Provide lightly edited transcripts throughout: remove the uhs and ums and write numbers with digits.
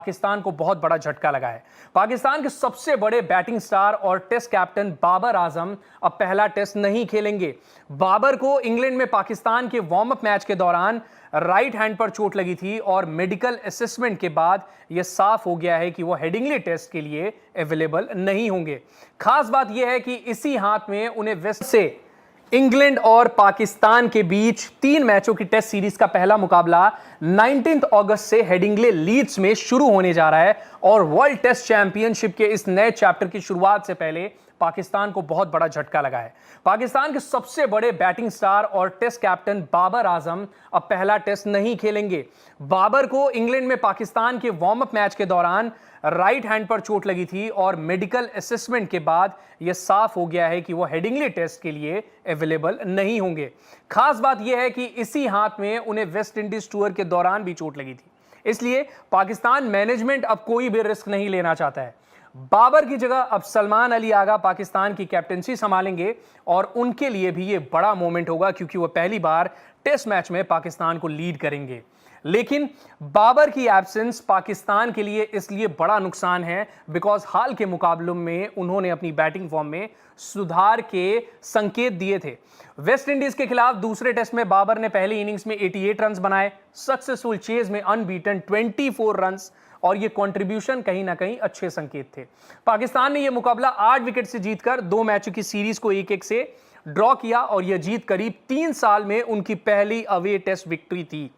पाकिस्तान को बहुत बड़ा झटका लगा है। पाकिस्तान के सबसे बड़े बैटिंग स्टार और टेस्ट कैप्टन बाबर आजम अब पहला टेस्ट नहीं खेलेंगे। बाबर को इंग्लैंड में पाकिस्तान के वार्म अप मैच के दौरान राइट हैंड पर चोट लगी थी और मेडिकल असेसमेंट के बाद यह साफ हो गया है कि वो हेडिंग्ले टेस्ट के लिए अवेलेबल नहीं होंगे। खास बात यह है कि इसी हाथ में उन्हें वेस्ट से इंग्लैंड और पाकिस्तान के बीच 3 मैचों की टेस्ट सीरीज का पहला मुकाबला 19 अगस्त से हेडिंग्ले लीड्स में शुरू होने जा रहा है और वर्ल्ड टेस्ट चैंपियनशिप के इस नए चैप्टर की शुरुआत से पहले पाकिस्तान को बहुत बड़ा झटका लगा है। पाकिस्तान के सबसे बड़े बैटिंग स्टार और टेस्ट कैप्टन बाबर आजम अब पहला टेस्ट नहीं खेलेंगे। बाबर को इंग्लैंड में पाकिस्तान के वार्म अप मैच के दौरान राइट हैंड पर चोट लगी थी और मेडिकल असेसमेंट के बाद यह साफ हो गया है कि वो हेडिंग्ले टेस्ट के लिए अवेलेबल नहीं होंगे। खास बात यह है कि इसी हाथ में उन्हें वेस्ट इंडीज टूर के दौरान भी चोट लगी थी, इसलिए पाकिस्तान मैनेजमेंट अब कोई भी रिस्क नहीं लेना चाहता है। बाबर की जगह अब सलमान अली आगा पाकिस्तान की कैप्टनसी संभालेंगे और उनके लिए भी यह बड़ा मोमेंट होगा क्योंकि वह पहली बार टेस्ट मैच में पाकिस्तान को लीड करेंगे। लेकिन बाबर की एब्सेंस पाकिस्तान के लिए इसलिए बड़ा नुकसान है बिकॉज हाल के मुकाबलों में उन्होंने अपनी बैटिंग फॉर्म में सुधार के संकेत दिए थे। वेस्ट इंडीज के खिलाफ दूसरे टेस्ट में बाबर ने पहली इनिंग्स में 88 रन्स बनाए, सक्सेसफुल चेज में अनबीटन 24 रन्स और ये कंट्रीब्यूशन कहीं ना कहीं अच्छे संकेत थे। पाकिस्तान ने यह मुकाबला 8 विकेट से जीतकर 2 मैचों की सीरीज को 1-1 से ड्रॉ किया और यह जीत करीब 3 साल में उनकी पहली अवे टेस्ट विक्ट्री थी।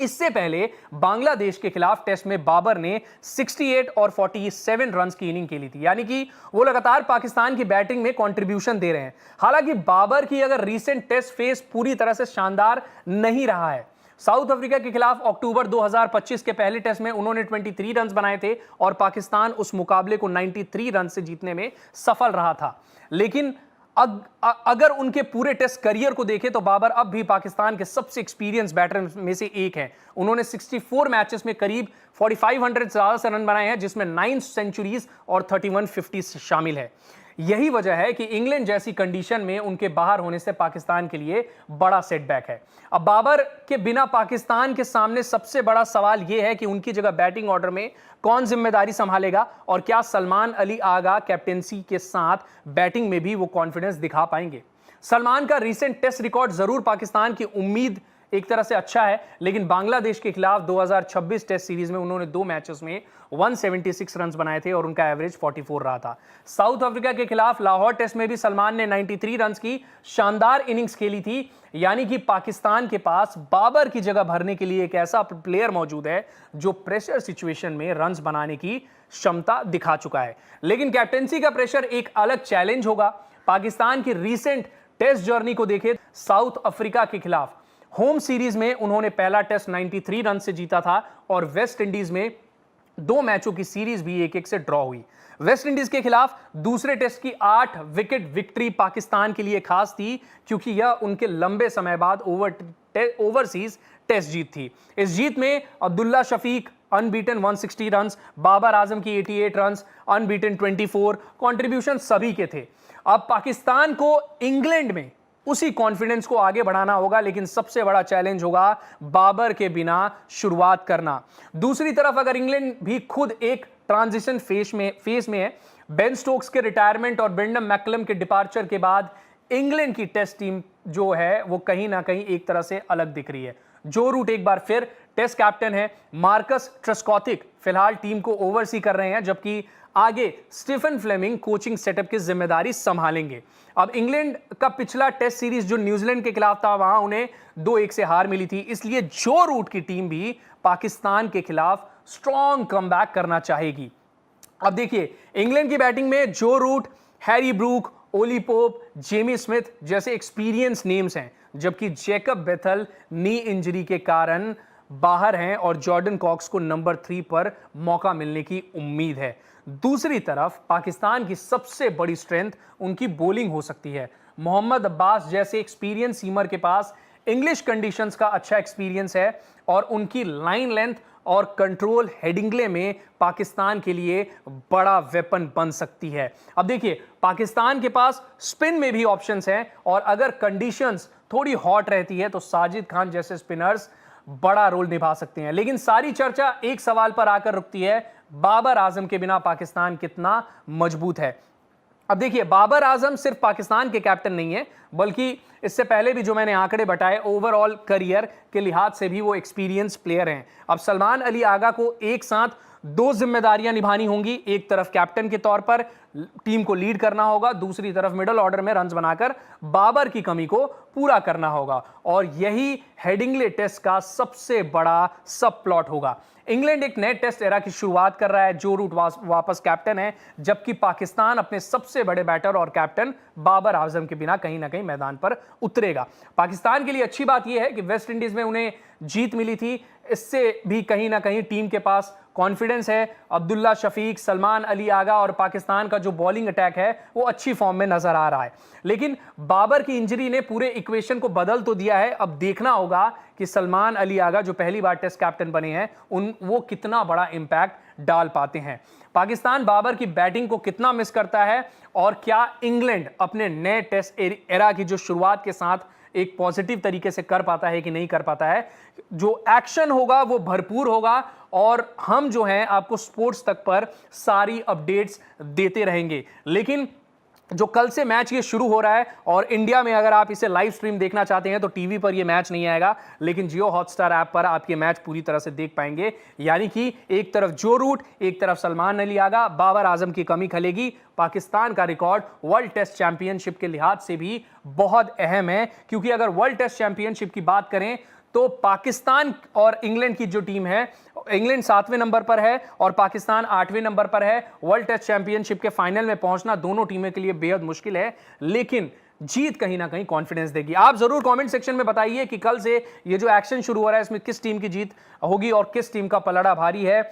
इससे पहले बांग्लादेश के खिलाफ टेस्ट में बाबर ने 68 और 47 रन्स की इनिंग खेली थी, यानी कि वो लगातार पाकिस्तान की बैटिंग में कंट्रीब्यूशन दे रहे हैं। हालांकि बाबर की अगर रीसेंट टेस्ट फेस पूरी तरह से शानदार नहीं रहा है। साउथ अफ्रीका के खिलाफ अक्टूबर 2025 के पहले टेस्ट में उन्होंने 23 रन्स बनाए थे और पाकिस्तान उस मुकाबले को 93 रन से जीतने में सफल रहा था। लेकिन अगर उनके पूरे टेस्ट करियर को देखें तो बाबर अब भी पाकिस्तान के सबसे एक्सपीरियंस बैटर में से एक हैं। उन्होंने 64 मैचेस में करीब 4500 से ज्यादा रन बनाए हैं, जिसमें 9 सेंचुरीज और 31 50 शामिल है। यही वजह है कि इंग्लैंड जैसी कंडीशन में उनके बाहर होने से पाकिस्तान के लिए बड़ा सेटबैक है। अब बाबर के बिना पाकिस्तान के सामने सबसे बड़ा सवाल यह है कि उनकी जगह बैटिंग ऑर्डर में कौन जिम्मेदारी संभालेगा और क्या सलमान अली आगा कैप्टेंसी के साथ बैटिंग में भी वो कॉन्फिडेंस दिखा पाएंगे। सलमान का रीसेंट टेस्ट रिकॉर्ड जरूर पाकिस्तान की उम्मीद एक तरह से अच्छा है, लेकिन बांग्लादेश के खिलाफ 2026 टेस्ट सीरीज में उन्होंने 2 मैचेस में 176 रन्स बनाए थे और उनका एवरेज 44 रहा था। साउथ अफ्रीका के खिलाफ लाहौर टेस्ट में भी सलमान ने 93 रन्स की शानदार इनिंग्स खेली थी, यानी कि पाकिस्तान के पास बाबर की जगह भरने के लिए एक ऐसा प्लेयर मौजूद है जो प्रेशर सिचुएशन में रन्स बनाने की क्षमता दिखा चुका है। लेकिन कैप्टेंसी का प्रेशर एक अलग चैलेंज होगा। पाकिस्तान की रीसेंट टेस्ट जर्नी को देखें, साउथ अफ्रीका के खिलाफ होम सीरीज में उन्होंने पहला टेस्ट 93 रन से जीता था और वेस्ट इंडीज में 2 मैचों की सीरीज भी 1-1 से ड्रॉ हुई। वेस्ट इंडीज के खिलाफ दूसरे टेस्ट की 8 विकेट विक्ट्री पाकिस्तान के लिए खास थी क्योंकि यह उनके लंबे समय बाद ओवरसीज टेस्ट जीत थी। इस जीत में अब्दुल्ला शफीक अनबीटन 160 रन्स, बाबर आजम की 88 रन्स, अनबीटन 24, कंट्रीब्यूशन सभी के थे। अब पाकिस्तान को इंग्लैंड में उसी कॉन्फिडेंस को आगे बढ़ाना होगा, लेकिन सबसे बड़ा चैलेंज होगा बाबर के बिना शुरुआत करना। दूसरी तरफ अगर इंग्लैंड भी खुद एक ट्रांजिशन फेज में है, बेन स्टोक्स के रिटायरमेंट और ब्रेंडन मैकलम के डिपार्चर के बाद इंग्लैंड की टेस्ट टीम जो है वो कहीं ना कहीं एक तरह से अलग दिख रही है। जो रूट एक बार फिर टेस्ट कैप्टन है, मार्कस ट्रेस्कॉथिक फिलहाल टीम को ओवरसी कर रहे हैं, जबकि आगे स्टीफन फ्लेमिंग कोचिंग सेटअप की जिम्मेदारी संभालेंगे। अब इंग्लैंड का पिछला टेस्ट सीरीज जो न्यूजीलैंड के खिलाफ था वहां उन्हें 2-1 से हार मिली थी, इसलिए जो रूट की टीम भी पाकिस्तान के खिलाफ स्ट्रॉन्ग कमबैक करना चाहेगी। अब देखिए, इंग्लैंड की बैटिंग में Joe Root, Harry Brook, Ollie Pope, Jamie Smith जैसे एक्सपीरियंस नेम्स हैं, जबकि जैकब बेथल नी इंजरी के कारण बाहर हैं और जॉर्डन कॉक्स को नंबर 3 पर मौका मिलने की उम्मीद है। दूसरी तरफ पाकिस्तान की सबसे बड़ी स्ट्रेंथ उनकी बॉलिंग हो सकती है। मोहम्मद अब्बास जैसे एक्सपीरियंस सीमर के पास इंग्लिश कंडीशंस का अच्छा एक्सपीरियंस है और उनकी लाइन लेंथ और कंट्रोल हेडिंग्ले में पाकिस्तान के लिए बड़ा वेपन बन सकती है। अब देखिए, पाकिस्तान के पास स्पिन में भी ऑप्शंस हैं और अगर कंडीशंस थोड़ी हॉट रहती है तो साजिद खान जैसे स्पिनर्स बड़ा रोल निभा सकते हैं। लेकिन सारी चर्चा एक सवाल पर आकर रुकती है, बाबर आजम के बिना पाकिस्तान कितना मजबूत है। अब देखिए, बाबर आजम सिर्फ पाकिस्तान के कैप्टन नहीं है, बल्कि इससे पहले भी जो मैंने आंकड़े बताए, ओवरऑल करियर के लिहाज से भी वो एक्सपीरियंस प्लेयर हैं। अब सलमान अली आगा को एक साथ दो जिम्मेदारियां निभानी होंगी। एक तरफ कैप्टन के तौर पर टीम को लीड करना होगा, दूसरी तरफ मिडिल ऑर्डर में रन्स बनाकर बाबर की कमी को पूरा करना होगा। और यही हेडिंग्ले टेस्ट का सबसे बड़ा सब प्लॉट होगा। इंग्लैंड एक नए टेस्ट एरा की शुरुआत कर रहा है। जो रूट वापस कैप्टन है, जबकि पाकिस्तान अपने सबसे बड़े बैटर और कैप्टन बाबर आजम के बिना कहीं ना कहीं मैदान पर उतरेगा। पाकिस्तान के लिए अच्छी बात यह है कि वेस्ट इंडीज में उन्हें जीत मिली थी, इससे भी कहीं ना कहीं टीम के पास कॉन्फिडेंस है। अब्दुल्ला शफीक, सलमान अली आगा और पाकिस्तान का जो बॉलिंग अटैक है वो अच्छी फॉर्म में नजर आ रहा है। लेकिन बाबर की इंजरी ने पूरे इक्वेशन को बदल तो दिया है। अब देखना होगा कि सलमान अली आगा जो पहली बार टेस्ट कैप्टन बने हैं वो कितना बड़ा इंपैक्ट डाल पाते हैं। पाकिस्तान बाबर की बैटिंग को कितना मिस करता है, और क्या इंग्लैंड अपने नए टेस्ट एरा की जो शुरुआत के साथ एक पॉजिटिव तरीके से कर पाता है कि नहीं कर पाता है। जो एक्शन होगा वो भरपूर होगा, और हम जो हैं आपको स्पोर्ट्स तक पर सारी अपडेट्स देते रहेंगे। लेकिन जो कल से मैच ये शुरू हो रहा है, और इंडिया में अगर आप इसे लाइव स्ट्रीम देखना चाहते हैं तो टीवी पर ये मैच नहीं आएगा, लेकिन जियो हॉटस्टार ऐप पर आप ये मैच पूरी तरह से देख पाएंगे। यानी कि एक तरफ जो रूट, एक तरफ सलमान अली आगा, बाबर आजम की कमी खलेगी। पाकिस्तान का रिकॉर्ड वर्ल्ड टेस्ट चैंपियनशिप के लिहाज से भी बहुत अहम है, क्योंकि अगर वर्ल्ड टेस्ट चैंपियनशिप की बात करें तो पाकिस्तान और इंग्लैंड की जो टीम है, इंग्लैंड 7वें नंबर पर है और पाकिस्तान 8वें नंबर पर है। वर्ल्ड टेस्ट चैंपियनशिप के फाइनल में पहुंचना दोनों टीमों के लिए बेहद मुश्किल है, लेकिन जीत कहीं ना कहीं कॉन्फिडेंस देगी। आप जरूर कमेंट सेक्शन में बताइए कि कल से ये जो एक्शन शुरू हो रहा है इसमें किस टीम की जीत होगी और किस टीम का पलड़ा भारी है।